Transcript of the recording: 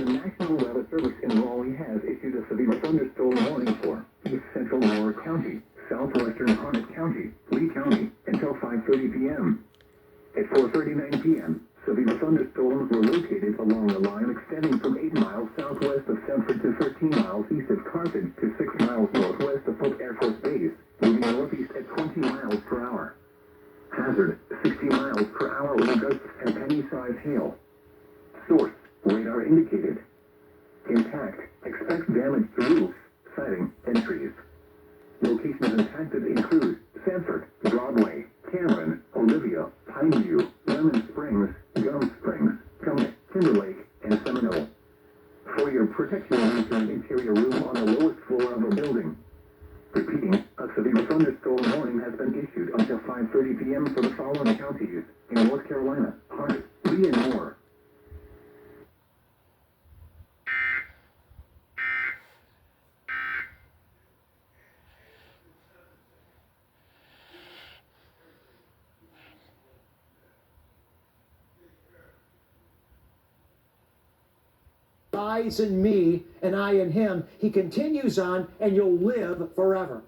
National Weather Service in Raleigh has issued a severe thunderstorm warning for East Central Lower County, Southwestern Harnett County, Lee County, until 5:30 p.m. At 4:39 p.m., severe thunderstorms were located along the line extending from 8 miles southwest of Sanford to 13 miles east of Carthage to 6 miles northwest of Polk Air Force Base, moving northeast at 20 miles per hour. Hazard, 60 miles per hour wind gusts and penny-sized hail. Source, radar indicated. Impact, expect damage to roofs, siding, and trees. Locations impacted include Sanford, Broadway, Cameron, Olivia, Pineview, Lemon Springs, Gum Springs, Comet, Timberlake, and Seminole. For your protection, use an interior room on the lowest floor of a building. Repeating, a severe thunderstorm warning has been issued until 5:30 p.m. for the following counties in North Carolina, Harnett, Lee, and more. Eyes in me and I in him. He continues on, and you'll live forever.